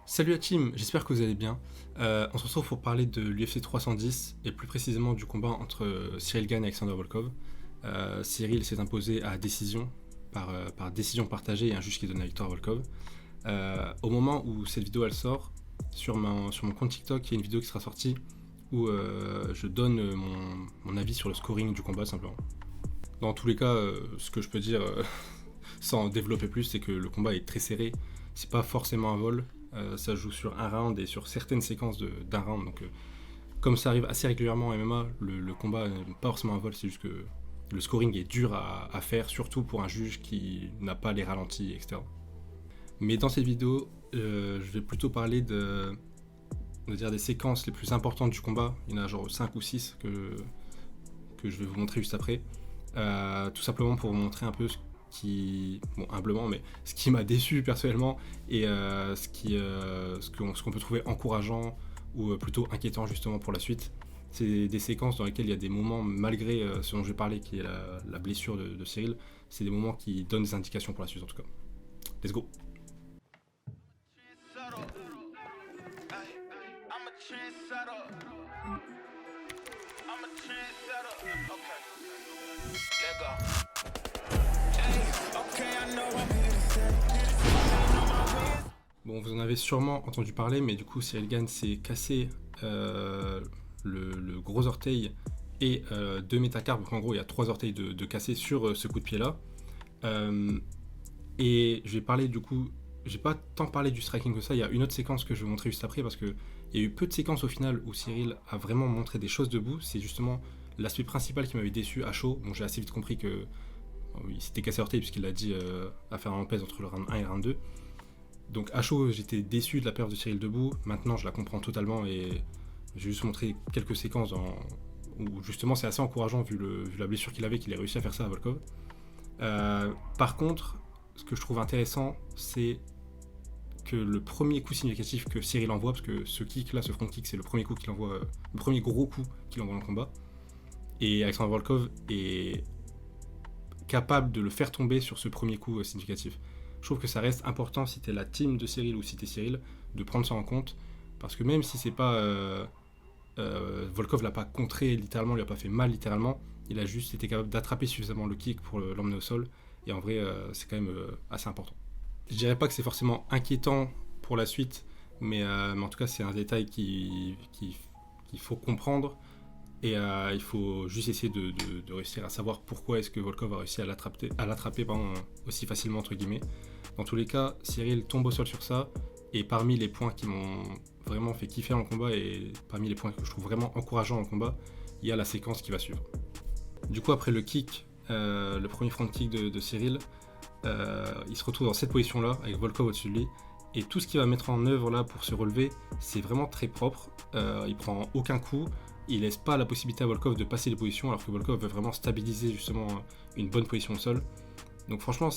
Salut la team, j'espère que vous allez bien. On se retrouve pour parler de l'UFC 310 et plus précisément du combat entre Cyril Gane et Alexander Volkov. Cyril s'est imposé à décision, par décision partagée et un juge qui donne la victoire à Volkov. Au moment où cette vidéo elle sort, sur mon compte TikTok, il y a une vidéo qui sera sortie où je donne mon avis sur le scoring du combat simplement. Dans tous les cas, ce que je peux dire sans développer plus, c'est que le combat est très serré. C'est pas forcément un vol. Ça joue sur un round et sur certaines séquences d'un round. Donc, comme ça arrive assez régulièrement en MMA, le combat n'est pas forcément un vol. C'est juste que le scoring est dur à faire, surtout pour un juge qui n'a pas les ralentis, etc. Mais dans cette vidéo, je vais plutôt parler on va dire des séquences les plus importantes du combat. Il y en a genre 5 ou 6 que je vais vous montrer juste après. Tout simplement pour vous montrer un peu humblement, mais ce qui m'a déçu personnellement et ce qu'on peut trouver encourageant ou plutôt inquiétant justement pour la suite. C'est des séquences dans lesquelles il y a des moments, malgré ce dont je vais parler, qui est la blessure de Cyril, c'est des moments qui donnent des indications pour la suite en tout cas. Let's go. Bon, vous en avez sûrement entendu parler, mais du coup, Cyril Gane s'est cassé le gros orteil et 2 métacarpes. Donc en gros, il y a 3 orteils de cassés sur ce coup de pied-là. Et je vais parler du coup, j'ai pas tant parlé du striking que ça. Il y a une autre séquence que je vais montrer juste après parce qu'il y a eu peu de séquences au final où Cyril a vraiment montré des choses debout. C'est justement l'aspect principal qui m'avait déçu à chaud. Bon, j'ai assez vite compris que il s'était cassé l'orteil puisqu'il l'a dit à faire un pèse entre le round 1 et le round 2. Donc à chaud, j'étais déçu de la perte de Cyril debout. Maintenant, je la comprends totalement et j'ai juste montré quelques séquences où justement c'est assez encourageant vu la blessure qu'il avait, qu'il ait réussi à faire ça à Volkov. Par contre, ce que je trouve intéressant, c'est que le premier coup significatif que Cyril envoie, parce que ce kick là, ce front kick, c'est le premier coup qu'il envoie, le premier gros coup qu'il envoie dans le combat, et Alexander Volkov est capable de le faire tomber sur ce premier coup significatif. Je trouve que ça reste important si t'es la team de Cyril ou si t'es Cyril de prendre ça en compte, parce que même si c'est pas Volkov l'a pas contré littéralement, lui a pas fait mal littéralement, il a juste été capable d'attraper suffisamment le kick pour l'emmener au sol, et en vrai c'est quand même assez important. Je dirais pas que c'est forcément inquiétant pour la suite, mais en tout cas c'est un détail qu'il faut comprendre, et il faut juste essayer de réussir à savoir pourquoi est-ce que Volkov a réussi à l'attraper aussi facilement entre guillemets. Dans tous les cas, Cyril tombe au sol sur ça, et parmi les points qui m'ont vraiment fait kiffer dans le combat, et parmi les points que je trouve vraiment encourageants dans le combat, il y a la séquence qui va suivre. Du coup, après le kick, le premier front kick de Cyril, il se retrouve dans cette position-là, avec Volkov au-dessus de lui, et tout ce qu'il va mettre en œuvre là pour se relever, c'est vraiment très propre. Il prend aucun coup, il laisse pas la possibilité à Volkov de passer les positions, alors que Volkov veut vraiment stabiliser justement une bonne position au sol. Donc franchement,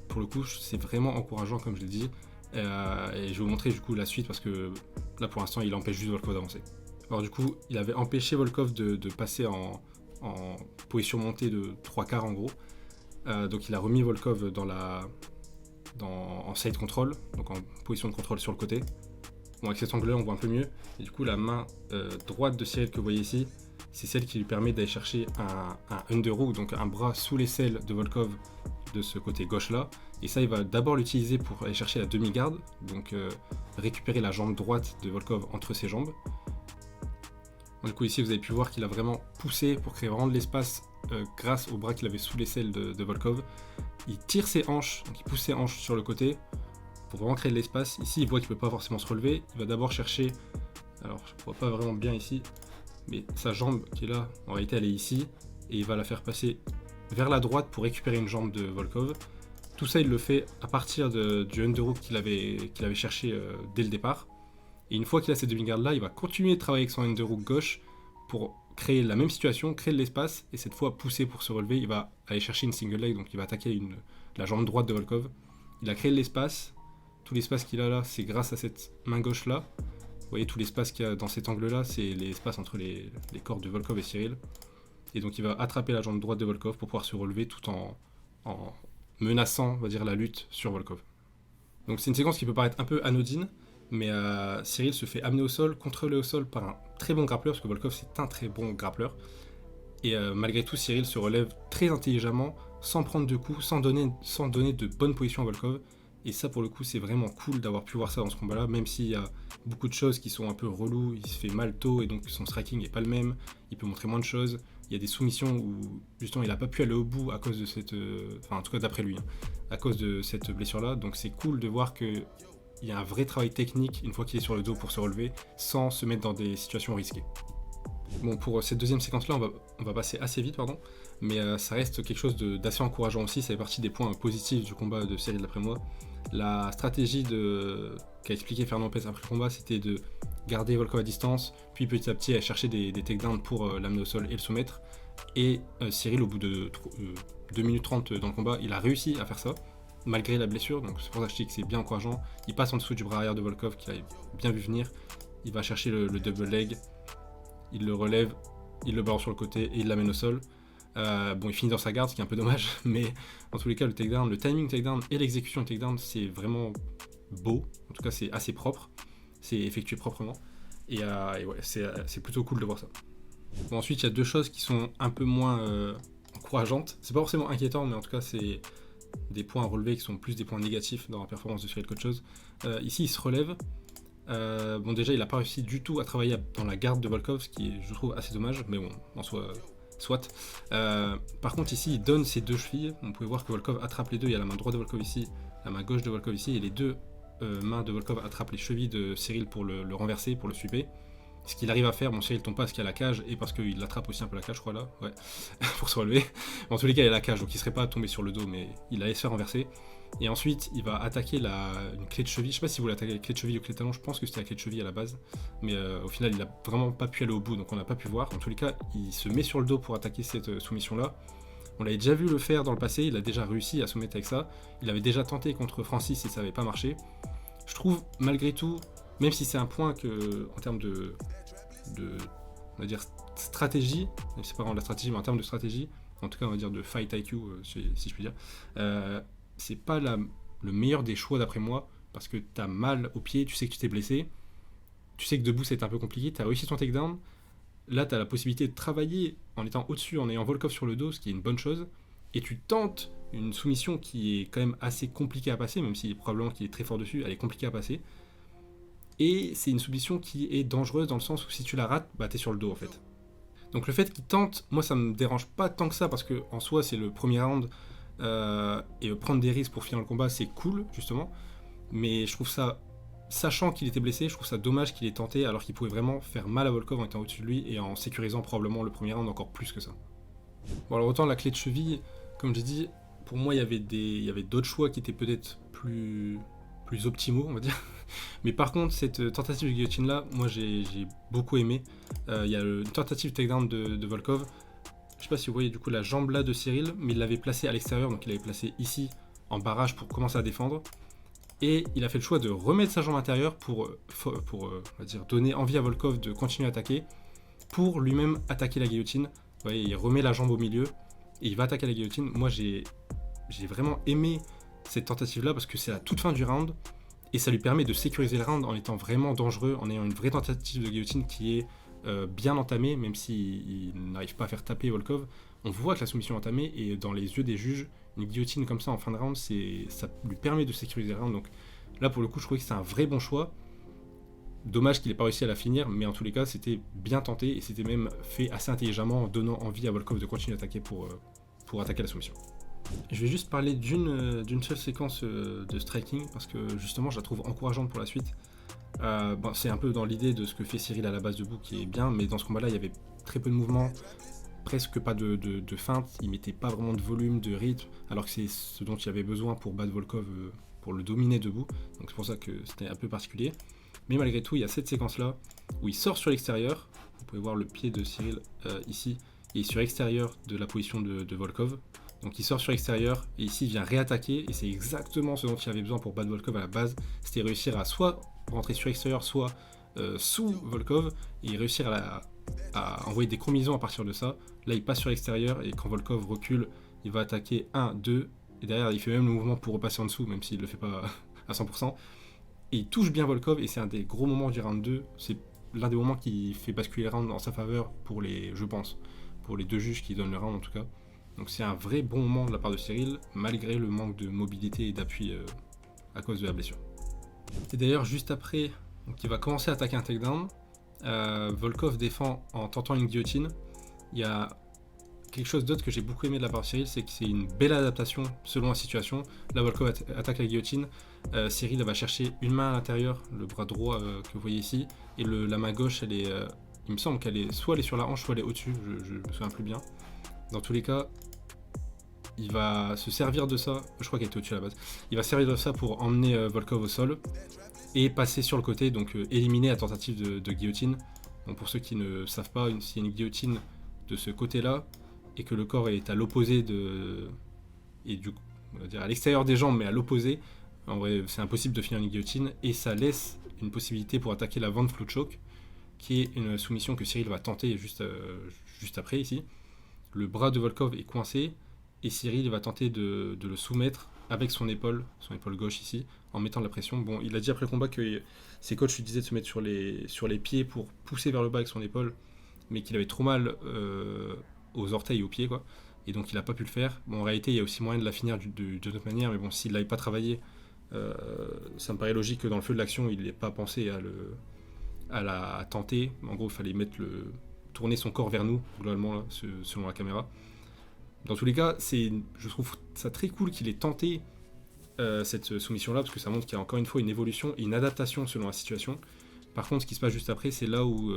pour le coup, c'est vraiment encourageant comme je l'ai dit. Et je vais vous montrer du coup la suite parce que là pour l'instant il empêche juste Volkov d'avancer. Alors du coup, il avait empêché Volkov de passer en position montée de 3/4 en gros. Donc il a remis Volkov en side control, donc en position de contrôle sur le côté. Bon, avec cet angle-là, on voit un peu mieux. Et du coup, la main droite de Cyril que vous voyez ici, c'est celle qui lui permet d'aller chercher un underhook, donc un bras sous l'aisselle de Volkov de ce côté gauche-là. Et ça, il va d'abord l'utiliser pour aller chercher la demi-garde, donc récupérer la jambe droite de Volkov entre ses jambes. Du coup, ici, vous avez pu voir qu'il a vraiment poussé pour créer vraiment de l'espace grâce au bras qu'il avait sous l'aisselle de Volkov. Il tire ses hanches, donc il pousse ses hanches sur le côté pour vraiment créer de l'espace. Ici, il voit qu'il ne peut pas forcément se relever. Il va d'abord chercher, alors je ne vois pas vraiment bien ici, mais sa jambe qui est là, en réalité, elle est ici. Et il va la faire passer vers la droite pour récupérer une jambe de Volkov. Tout ça, il le fait à partir du underhook qu'il avait cherché dès le départ. Et une fois qu'il a cette demi-garde là, il va continuer de travailler avec son underhook gauche pour créer la même situation, créer de l'espace, et cette fois pousser pour se relever. Il va aller chercher une single leg, donc il va attaquer la jambe droite de Volkov. Il a créé de l'espace. Tout l'espace qu'il a là, c'est grâce à cette main gauche là. Vous voyez, tout l'espace qu'il y a dans cet angle là, c'est l'espace entre les corps de Volkov et Cyril. Et donc il va attraper la jambe droite de Volkov pour pouvoir se relever tout en menaçant, on va dire, la lutte sur Volkov. Donc c'est une séquence qui peut paraître un peu anodine, Mais Cyril se fait amener au sol, contrôler au sol par un très bon grappleur, parce que Volkov c'est un très bon grappleur. Et malgré tout, Cyril se relève très intelligemment, sans prendre de coups, sans donner de bonnes positions à Volkov. Et ça, pour le coup, c'est vraiment cool d'avoir pu voir ça dans ce combat-là, même s'il y a beaucoup de choses qui sont un peu reloues, il se fait mal tôt, et donc son striking n'est pas le même, il peut montrer moins de choses. Il y a des soumissions où, justement, il n'a pas pu aller au bout à cause de cette... Enfin, en tout cas, d'après lui, hein, à cause de cette blessure-là. Donc c'est cool de voir qu'il y a un vrai travail technique, une fois qu'il est sur le dos, pour se relever, sans se mettre dans des situations risquées. Bon, pour cette deuxième séquence-là, on va passer assez vite, pardon, mais ça reste quelque chose d'assez encourageant aussi. Ça fait partie des points positifs du combat de Cyril d'après moi. La stratégie qu'a expliqué Fernand Lopez après le combat, c'était de garder Volkov à distance, puis petit à petit aller chercher des takedowns pour l'amener au sol et le soumettre. Et Cyril, au bout de 2 minutes 30 dans le combat, il a réussi à faire ça, malgré la blessure. Donc c'est pour ça que je dis que c'est bien encourageant. Il passe en dessous du bras arrière de Volkov, qu'il avait bien vu venir. Il va chercher le double leg. Il le relève, il le balance sur le côté et il l'amène au sol. Bon, il finit dans sa garde, ce qui est un peu dommage, mais en tous les cas, le takedown, le timing takedown et l'exécution du takedown, c'est vraiment beau. En tout cas, c'est assez propre. C'est effectué proprement. Et ouais, c'est plutôt cool de voir ça. Bon, ensuite, il y a deux choses qui sont un peu moins encourageantes. C'est pas forcément inquiétant, mais en tout cas, c'est des points à relever qui sont plus des points négatifs dans la performance de Cyril qu'autre chose. Ici, il se relève. Bon, déjà, il n'a pas réussi du tout à travailler dans la garde de Volkov, ce qui est, je trouve, assez dommage, mais bon, en soi, soit. Par contre, ici, il donne ses deux chevilles. On pouvait voir que Volkov attrape les deux. Il y a la main droite de Volkov ici, la main gauche de Volkov ici, et les deux mains de Volkov attrapent les chevilles de Cyril pour le renverser, pour le sweeper. Ce qu'il arrive à faire, bon, Cyril tombe pas parce qu'il y a la cage, et parce qu'il attrape aussi un peu la cage, je crois, là, ouais, pour se relever. En tous les cas, il y a la cage, donc il serait pas tombé sur le dos, mais il allait se faire renverser. Et ensuite, il va attaquer une clé de cheville. Je sais pas si vous voulez attaquer la clé de cheville ou clé de talon, je pense que c'était la clé de cheville à la base. Mais au final, il a vraiment pas pu aller au bout, donc on n'a pas pu voir. En tous les cas, il se met sur le dos pour attaquer cette soumission-là. On l'avait déjà vu le faire dans le passé, il a déjà réussi à soumettre avec ça. Il avait déjà tenté contre Francis et ça n'avait pas marché. Je trouve, malgré tout, même si c'est un point que, en termes de on va dire, stratégie, c'est pas vraiment de la stratégie, mais en termes de stratégie, en tout cas, on va dire de fight IQ, si je puis dire, c'est pas le meilleur des choix d'après moi, parce que t'as mal au pied, tu sais que tu t'es blessé, tu sais que debout c'est un peu compliqué, t'as réussi ton takedown, là t'as la possibilité de travailler en étant au-dessus, en ayant Volkov sur le dos, ce qui est une bonne chose, et tu tentes une soumission qui est quand même assez compliquée à passer, même si probablement qu'il est très fort dessus, elle est compliquée à passer, et c'est une soumission qui est dangereuse dans le sens où si tu la rates, bah t'es sur le dos en fait. Donc le fait qu'il tente, moi ça me dérange pas tant que ça, parce que en soi c'est le premier round, et prendre des risques pour finir le combat c'est cool justement, mais je trouve ça, sachant qu'il était blessé, je trouve ça dommage qu'il ait tenté alors qu'il pouvait vraiment faire mal à Volkov en étant au-dessus de lui et en sécurisant probablement le premier round encore plus que ça. Bon, alors autant la clé de cheville, comme j'ai dit, pour moi il y avait d'autres choix qui étaient peut-être plus optimaux, on va dire. Mais par contre, cette tentative de guillotine là, moi j'ai beaucoup aimé. Il y a une tentative takedown de Volkov. Je sais pas si vous voyez du coup la jambe là de Cyril, mais il l'avait placée à l'extérieur, donc il l'avait placée ici en barrage pour commencer à défendre. Et il a fait le choix de remettre sa jambe intérieure pour on va dire, donner envie à Volkov de continuer à attaquer, pour lui-même attaquer la guillotine. Vous voyez, il remet la jambe au milieu et il va attaquer la guillotine. Moi j'ai vraiment aimé cette tentative là parce que c'est la toute fin du round et ça lui permet de sécuriser le round en étant vraiment dangereux, en ayant une vraie tentative de guillotine qui est bien entamée, même s'il n'arrive pas à faire taper Volkov. On voit que la soumission est entamée et dans les yeux des juges, une guillotine comme ça en fin de round, ça lui permet de sécuriser le round. Donc là pour le coup je trouvais que c'est un vrai bon choix. Dommage qu'il n'ait pas réussi à la finir, mais en tous les cas c'était bien tenté et c'était même fait assez intelligemment en donnant envie à Volkov de continuer à attaquer pour attaquer la soumission. Je vais juste parler d'une seule séquence de striking parce que justement je la trouve encourageante pour la suite. Bon, c'est un peu dans l'idée de ce que fait Cyril à la base debout qui est bien, mais dans ce combat là il y avait très peu de mouvements, presque pas de feinte, il mettait pas vraiment de volume, de rythme, alors que c'est ce dont il avait besoin pour battre Volkov, pour le dominer debout, donc c'est pour ça que c'était un peu particulier. Mais malgré tout il y a cette séquence là où il sort sur l'extérieur, vous pouvez voir le pied de Cyril ici, et sur l'extérieur de la position de Volkov. Donc il sort sur l'extérieur et ici il vient réattaquer et c'est exactement ce dont il avait besoin pour battre Volkov à la base, c'était réussir à soit rentrer sur l'extérieur, soit sous Volkov et réussir à envoyer des combinaisons à partir de ça. Là il passe sur l'extérieur et quand Volkov recule, il va attaquer 1, 2 et derrière il fait même le mouvement pour repasser en dessous même s'il ne le fait pas à 100%. Et il touche bien Volkov, et c'est un des gros moments du round 2. C'est l'un des moments qui fait basculer le round en sa faveur pour les, je pense, pour les deux juges qui donnent le round en tout cas. Donc c'est un vrai bon moment de la part de Cyril, malgré le manque de mobilité et d'appui à cause de la blessure. Et d'ailleurs, juste après, donc il va commencer à attaquer un takedown. Volkov défend en tentant une guillotine. Il y a quelque chose d'autre que j'ai beaucoup aimé de la part de Cyril, c'est que c'est une belle adaptation selon la situation. Là, Volkov attaque la guillotine. Cyril va chercher une main à l'intérieur, le bras droit que vous voyez ici, et la main gauche, elle est, il me semble qu'elle est soit elle est sur la hanche, soit elle est au-dessus, je me souviens plus bien. Dans tous les cas, il va se servir de ça, je crois qu'elle était au-dessus à la base, il va servir de ça pour emmener Volkov au sol et passer sur le côté, donc éliminer la tentative de guillotine. Donc pour ceux qui ne savent pas, s'il y a une guillotine de ce côté-là, et que le corps est à l'opposé et du coup, on va dire à l'extérieur des jambes, mais à l'opposé, en vrai, c'est impossible de finir une guillotine, et ça laisse une possibilité pour attaquer la Van Flue Choke, qui est une soumission que Cyril va tenter juste après ici. Le bras de Volkov est coincé, et Cyril va tenter de le soumettre avec son épaule gauche ici, en mettant de la pression. Bon, il a dit après le combat que ses coachs lui disaient de se mettre sur les pieds pour pousser vers le bas avec son épaule, mais qu'il avait trop mal aux orteils et aux pieds, quoi. Et donc il n'a pas pu le faire. Bon, en réalité, il y a aussi moyen de la finir d'une autre manière, mais bon, s'il n'avait pas travaillé, ça me paraît logique que dans le feu de l'action, il n'ait pas pensé à la tenter. En gros, il fallait tourner son corps vers nous, globalement, là, selon la caméra. Dans tous les cas, je trouve ça très cool qu'il ait tenté cette soumission-là, parce que ça montre qu'il y a encore une fois une évolution et une adaptation selon la situation. Par contre, ce qui se passe juste après, c'est là où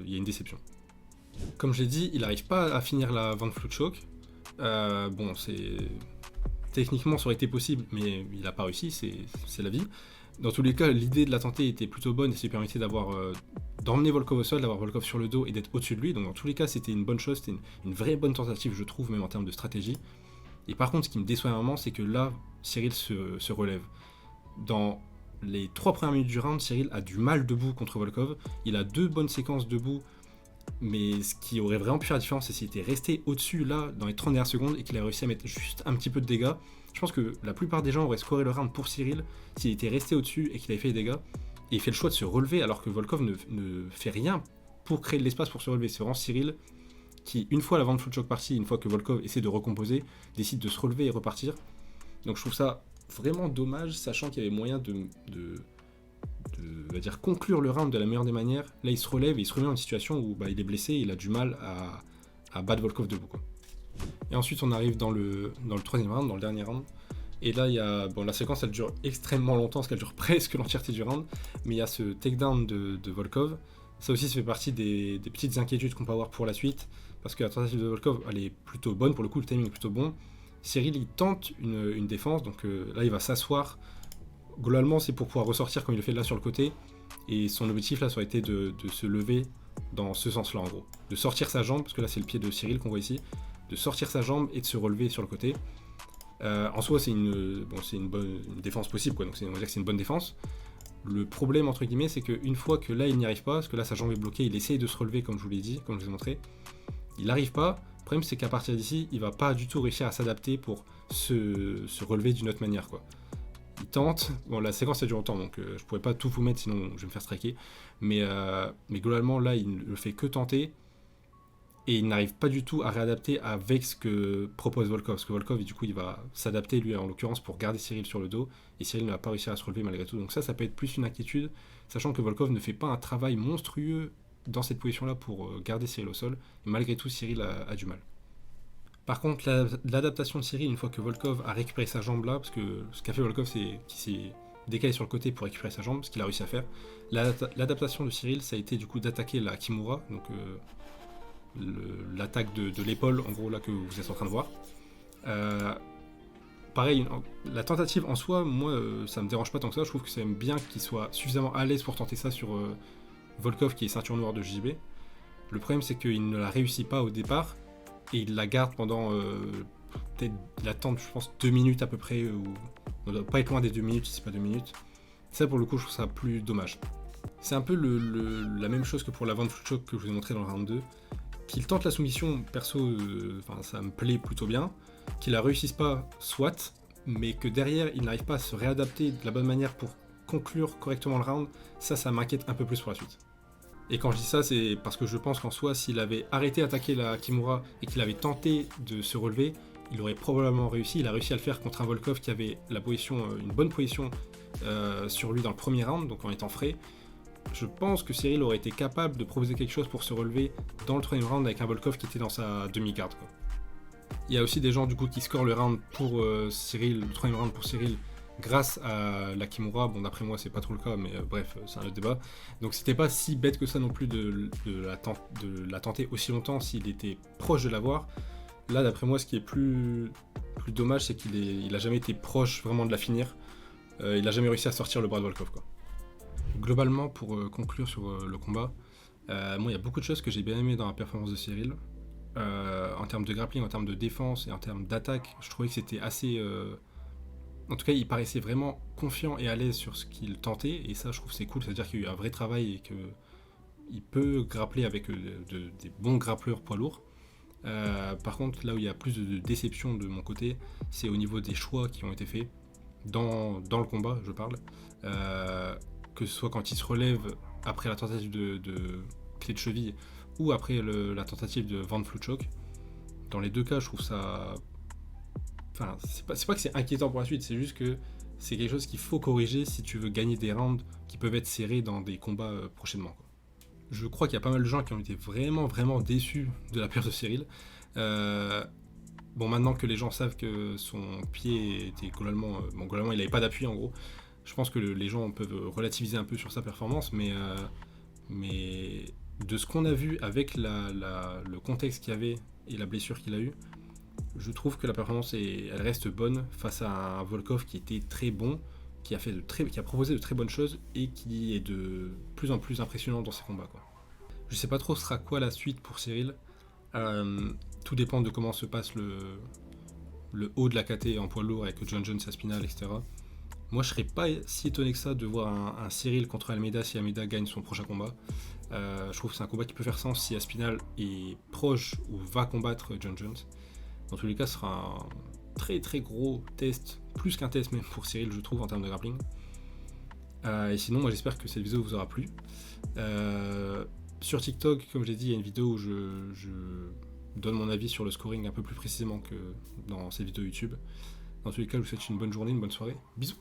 il y a une déception. Comme je l'ai dit, il n'arrive pas à finir la Van Flue Choke. Bon, techniquement, ça aurait été possible, mais il n'a pas réussi, c'est la vie. Dans tous les cas, l'idée de la tenter était plutôt bonne et ça lui permettait d'emmener Volkov au sol, d'avoir Volkov sur le dos et d'être au-dessus de lui. Donc dans tous les cas, c'était une bonne chose, c'était une vraie bonne tentative, je trouve, même en termes de stratégie. Et par contre, ce qui me déçoit un moment, c'est que là, Cyril se relève. Dans les 3 premières minutes du round, Cyril a du mal debout contre Volkov. Il a 2 bonnes séquences debout, mais ce qui aurait vraiment pu faire la différence, c'est s'il était resté au-dessus là dans les 30 dernières secondes et qu'il a réussi à mettre juste un petit peu de dégâts. Je pense que la plupart des gens auraient scoré le round pour Cyril s'il était resté au-dessus et qu'il avait fait des dégâts. Et il fait le choix de se relever alors que Volkov ne fait rien pour créer de l'espace pour se relever. C'est vraiment Cyril qui, une fois la Van Flue Choke partie, une fois que Volkov essaie de recomposer, décide de se relever et repartir. Donc je trouve ça vraiment dommage, sachant qu'il y avait moyen de on va dire, conclure le round de la meilleure des manières. Là, il se relève et il se remet dans une situation où il est blessé et il a du mal à battre Volkov debout, quoi. Et ensuite, on arrive dans le 3e round, dans le dernier round. Et là, il y a, la séquence, elle dure extrêmement longtemps, parce qu'elle dure presque l'entièreté du round. Mais il y a ce takedown de Volkov. Ça aussi, ça fait partie des petites inquiétudes qu'on peut avoir pour la suite. Parce que la tentative de Volkov, elle est plutôt bonne. Pour le coup, le timing est plutôt bon. Cyril, il tente une défense. Donc là, il va s'asseoir. Globalement, c'est pour pouvoir ressortir comme il le fait là sur le côté. Et son objectif, là, ça aurait été de se lever dans ce sens-là, en gros. De sortir sa jambe, parce que là, c'est le pied de Cyril qu'on voit ici. De sortir sa jambe et de se relever sur le côté. En soi, c'est une défense possible, quoi. Donc on va dire que c'est une bonne défense. Le problème, entre guillemets, c'est qu'une fois que là, il n'y arrive pas, parce que là, sa jambe est bloquée, il essaye de se relever, comme je vous l'ai dit, comme je vous ai montré. Il n'arrive pas. Le problème, c'est qu'à partir d'ici, il va pas du tout réussir à s'adapter pour se relever d'une autre manière, quoi. Il tente. Bon, la séquence, ça dure longtemps, donc je pourrais pas tout vous mettre, sinon je vais me faire striker. Mais globalement, là, il ne le fait que tenter. Et il n'arrive pas du tout à réadapter avec ce que propose Volkov. Parce que Volkov, du coup, il va s'adapter, lui, en l'occurrence, pour garder Cyril sur le dos. Et Cyril ne va pas réussir à se relever malgré tout. Donc ça peut être plus une inquiétude, sachant que Volkov ne fait pas un travail monstrueux dans cette position-là pour garder Cyril au sol. Et malgré tout, Cyril a du mal. Par contre, l'adaptation de Cyril, une fois que Volkov a récupéré sa jambe là, parce que ce qu'a fait Volkov, c'est qu'il s'est décalé sur le côté pour récupérer sa jambe, ce qu'il a réussi à faire. L'adaptation de Cyril, ça a été du coup d'attaquer la Kimura, donc l'attaque de l'épaule, en gros, là que vous êtes en train de voir. Pareil, la tentative en soi, moi, ça me dérange pas tant que ça. Je trouve que c'est bien qu'il soit suffisamment à l'aise pour tenter ça sur Volkov, qui est ceinture noire de JB. Le problème, c'est qu'il ne la réussit pas au départ, et il la garde pendant peut-être, il attend, je pense, 2 minutes à peu près, ou on doit pas être loin des 2 minutes, si c'est pas 2 minutes. Ça, pour le coup, je trouve ça plus dommage. C'est un peu la même chose que pour la Van Flue Choke que je vous ai montré dans le round 2. Qu'il tente la soumission, perso, ça me plaît plutôt bien. Qu'il la réussisse pas, soit, mais que derrière, il n'arrive pas à se réadapter de la bonne manière pour conclure correctement le round, ça m'inquiète un peu plus pour la suite. Et quand je dis ça, c'est parce que je pense qu'en soi, s'il avait arrêté d'attaquer la Kimura et qu'il avait tenté de se relever, il aurait probablement réussi. Il a réussi à le faire contre un Volkov qui avait une bonne position sur lui dans le premier round, donc en étant frais. Je pense que Cyril aurait été capable de proposer quelque chose pour se relever dans le troisième round avec un Volkov qui était dans sa demi-garde, quoi. Il y a aussi des gens du coup qui scorent le round pour Cyril, le troisième round pour Cyril, grâce à la Kimura. Bon, d'après moi, c'est pas trop le cas, mais bref, c'est un autre débat. Donc, c'était pas si bête que ça non plus de la tenter aussi longtemps s'il était proche de l'avoir. Là, d'après moi, ce qui est plus dommage, c'est qu'il a jamais été proche vraiment de la finir. Il a jamais réussi à sortir le bras de Volkov, quoi. Globalement, pour conclure sur le combat, moi, il y a beaucoup de choses que j'ai bien aimé dans la performance de Cyril. En termes de grappling, en termes de défense et en termes d'attaque, je trouvais que c'était assez... En tout cas, il paraissait vraiment confiant et à l'aise sur ce qu'il tentait, et ça, je trouve que c'est cool, c'est-à-dire qu'il y a eu un vrai travail et qu'il peut grappler avec des bons grappleurs poids lourds. Par contre, là où il y a plus de déception de mon côté, c'est au niveau des choix qui ont été faits dans le combat, je parle. Que ce soit quand il se relève après la tentative de clé de cheville ou après la tentative de Van Flue choke. Dans les deux cas, je trouve ça... Enfin, c'est pas que c'est inquiétant pour la suite, c'est juste que c'est quelque chose qu'il faut corriger si tu veux gagner des rounds qui peuvent être serrés dans des combats prochainement, quoi. Je crois qu'il y a pas mal de gens qui ont été vraiment, vraiment déçus de la perte de Cyril. Bon, maintenant que les gens savent que son pied était globalement... globalement, il n'avait pas d'appui, en gros. Je pense que les gens peuvent relativiser un peu sur sa performance, mais de ce qu'on a vu avec le contexte qu'il y avait et la blessure qu'il a eue, je trouve que la performance elle reste bonne face à un Volkov qui était très bon, qui a proposé de très bonnes choses et qui est de plus en plus impressionnant dans ses combats, quoi. Je sais pas trop ce sera quoi la suite pour Cyril. Tout dépend de comment se passe le haut de la KT en poids lourd avec John Jones, Aspinall, etc. Moi, je serais pas si étonné que ça de voir un Cyril contre Almeida si Almeida gagne son prochain combat. Je trouve que c'est un combat qui peut faire sens si Aspinall est proche ou va combattre John Jones. Dans tous les cas, ce sera un très très gros test, plus qu'un test même pour Cyril, je trouve, en termes de grappling. Et sinon, moi j'espère que cette vidéo vous aura plu. Sur TikTok, comme je l'ai dit, il y a une vidéo où je donne mon avis sur le scoring un peu plus précisément que dans cette vidéo YouTube. Dans tous les cas, je vous souhaite une bonne journée, une bonne soirée. Bisous!